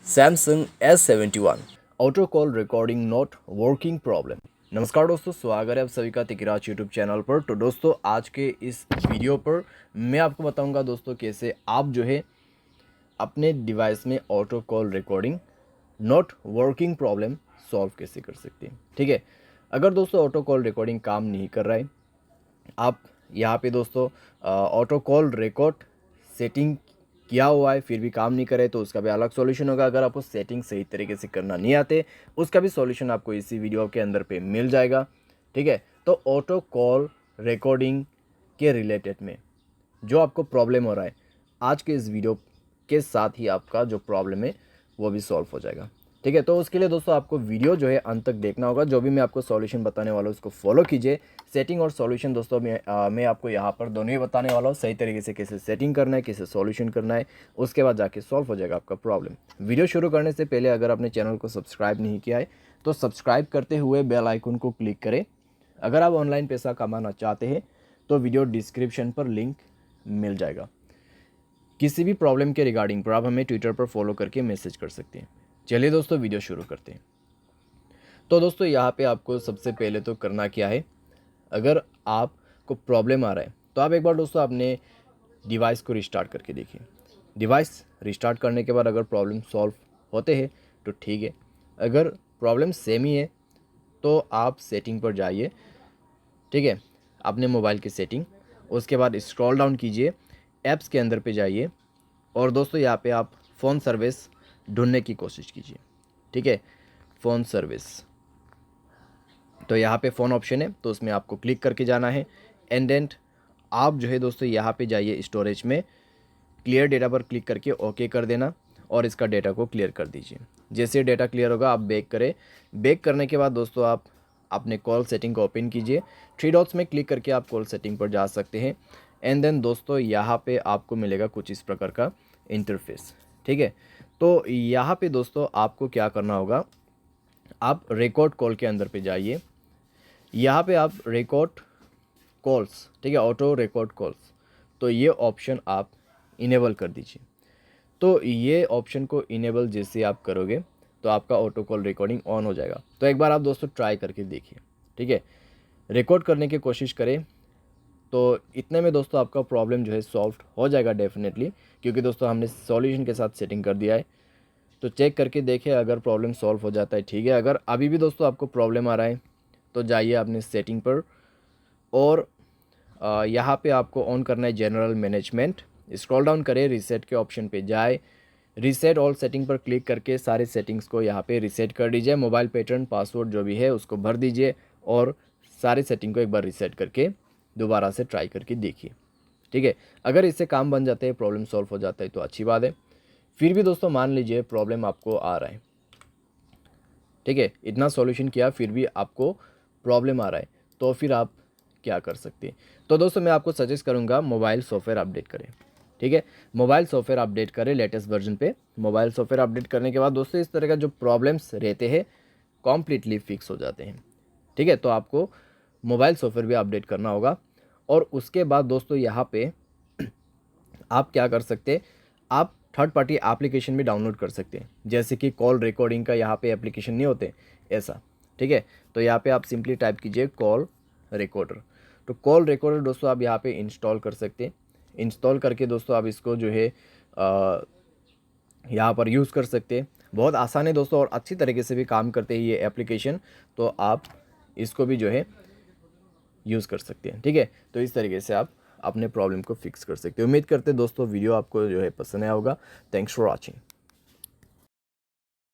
Samsung A71 auto call recording not working problem. नमस्कार दोस्तों, स्वागत है आप सभी का तिकराज यूट्यूब चैनल पर। तो दोस्तों आज के इस वीडियो पर मैं आपको बताऊंगा दोस्तों कैसे आप जो है अपने डिवाइस में auto call recording not working problem solve कैसे कर सकते हैं। ठीक है, अगर दोस्तों ऑटो कॉल रिकॉर्डिंग काम नहीं कर रहा है, आप यहाँ पे दोस्तों ऑटो कॉल रिकॉर्ड सेटिंग किया हुआ है फिर भी काम नहीं करे तो उसका भी अलग सॉल्यूशन होगा। अगर आपको सेटिंग सही तरीके से करना नहीं आते उसका भी सॉल्यूशन आपको इसी वीडियो के अंदर पे मिल जाएगा। ठीक है, तो ऑटो कॉल रिकॉर्डिंग के रिलेटेड में जो आपको प्रॉब्लम हो रहा है, आज के इस वीडियो के साथ ही आपका जो प्रॉब्लम है वो भी सॉल्व हो जाएगा। ठीक है, तो उसके लिए दोस्तों आपको वीडियो जो है अंत तक देखना होगा। जो भी मैं आपको सॉल्यूशन बताने वाला हूँ उसको फॉलो कीजिए। सेटिंग और सॉल्यूशन दोस्तों मैं आपको यहाँ पर दोनों ही बताने वाला हूँ, सही तरीके से कैसे सेटिंग करना है, कैसे सॉल्यूशन करना है, उसके बाद जाके सॉल्व हो जाएगा आपका प्रॉब्लम। वीडियो शुरू करने से पहले अगर आपने चैनल को सब्सक्राइब नहीं किया है तो सब्सक्राइब करते हुए बेल आइकन को क्लिक करें। अगर आप ऑनलाइन पैसा कमाना चाहते हैं तो वीडियो डिस्क्रिप्शन पर लिंक मिल जाएगा। किसी भी प्रॉब्लम के रिगार्डिंग पर आप हमें ट्विटर पर फॉलो करके मैसेज कर सकते हैं। चलिए दोस्तों वीडियो शुरू करते हैं। तो दोस्तों यहाँ पे आपको सबसे पहले तो करना क्या है, अगर आपको प्रॉब्लम आ रहा है तो आप एक बार दोस्तों अपने डिवाइस को रिस्टार्ट करके देखिए। डिवाइस रिस्टार्ट करने के बाद अगर प्रॉब्लम सॉल्व होते हैं तो ठीक है, अगर प्रॉब्लम सेम ही है तो आप सेटिंग पर जाइए। ठीक है, अपने मोबाइल की सेटिंग, उसके बाद स्क्रॉल डाउन कीजिए, ऐप्स के अंदर पे जाइए और दोस्तों यहाँ पे आप फ़ोन सर्विस ढूंढने की कोशिश कीजिए। ठीक है, फ़ोन सर्विस, तो यहाँ पे फ़ोन ऑप्शन है तो उसमें आपको क्लिक करके जाना है। एंड देन आप जो है दोस्तों यहाँ पे जाइए, स्टोरेज में क्लियर डेटा पर क्लिक करके ओके कर देना और इसका डेटा को क्लियर कर दीजिए। जैसे डेटा क्लियर होगा आप बैक करें। बैक करने के बाद दोस्तों आप अपने कॉल सेटिंग को ओपन कीजिए। थ्री डॉट्स में क्लिक करके आप कॉल सेटिंग पर जा सकते हैं। एंड देन दोस्तों यहाँ पे आपको मिलेगा कुछ इस प्रकार का इंटरफेस। ठीक है, तो यहाँ पे दोस्तों आपको क्या करना होगा, आप रिकॉर्ड कॉल के अंदर पे जाइए। यहाँ पे आप रिकॉर्ड कॉल्स, ठीक है, ऑटो रिकॉर्ड कॉल्स, तो ये ऑप्शन आप इनेबल कर दीजिए। तो ये ऑप्शन को इनेबल जैसे आप करोगे तो आपका ऑटो कॉल रिकॉर्डिंग ऑन हो जाएगा। तो एक बार आप दोस्तों ट्राई करके देखिए। ठीक है, रिकॉर्ड करने की कोशिश करें तो इतने में दोस्तों आपका प्रॉब्लम जो है सॉल्व हो जाएगा डेफिनेटली, क्योंकि दोस्तों हमने सॉल्यूशन के साथ सेटिंग कर दिया है। तो चेक करके देखें, अगर प्रॉब्लम सॉल्व हो जाता है ठीक है। अगर अभी भी दोस्तों आपको प्रॉब्लम आ रहा है तो जाइए अपने सेटिंग पर और यहाँ पे आपको ऑन करना है जनरल मैनेजमेंट। स्क्रॉल डाउन करें, रीसेट के ऑप्शन पे जाए, रीसेट ऑल सेटिंग पर क्लिक करके सारे सेटिंग्स को यहाँ पे रीसेट कर दीजिए। मोबाइल पैटर्न पासवर्ड जो भी है उसको भर दीजिए और सारे सेटिंग को एक बार रीसेट करके दोबारा से ट्राई करके देखिए। ठीक है, अगर इससे काम बन जाते हैं, प्रॉब्लम सॉल्व हो जाता है तो अच्छी बात है। फिर भी दोस्तों मान लीजिए प्रॉब्लम आपको आ रहा है, ठीक है, इतना सॉल्यूशन किया फिर भी आपको प्रॉब्लम आ रहा है, तो फिर आप क्या कर सकते हैं। तो दोस्तों मैं आपको सजेस्ट करूंगा मोबाइल सॉफ्टवेयर अपडेट करें। ठीक है, मोबाइल सॉफ्टवेयर अपडेट करें लेटेस्ट वर्जन पे। मोबाइल सॉफ्टवेयर अपडेट करने के बाद दोस्तों इस तरह का जो प्रॉब्लम्स रहते हैं कॉम्प्लीटली फिक्स हो जाते हैं। ठीक है, तो आपको मोबाइल सॉफ्टवेयर भी अपडेट करना होगा और उसके बाद दोस्तों यहाँ पे आप क्या कर सकते हैं, आप थर्ड पार्टी एप्लीकेशन भी डाउनलोड कर सकते हैं, जैसे कि कॉल रिकॉर्डिंग का यहाँ पे एप्लीकेशन नहीं होते ऐसा। ठीक है, तो यहाँ पे आप सिंपली टाइप कीजिए कॉल रिकॉर्डर। तो कॉल रिकॉर्डर दोस्तों आप यहाँ पे इंस्टॉल कर सकते हैं। इंस्टॉल करके दोस्तों आप इसको जो है यहाँ पर यूज़ कर सकते हैं। बहुत आसान है दोस्तों और अच्छी तरीके से भी काम करते हैं ये एप्लीकेशन, तो आप इसको भी जो है यूज़ कर सकते हैं। ठीक है, तो इस तरीके से आप अपने प्रॉब्लम को फिक्स कर सकते हैं। उम्मीद करते हैं दोस्तों वीडियो आपको जो है पसंद आया होगा। Thanks for watching.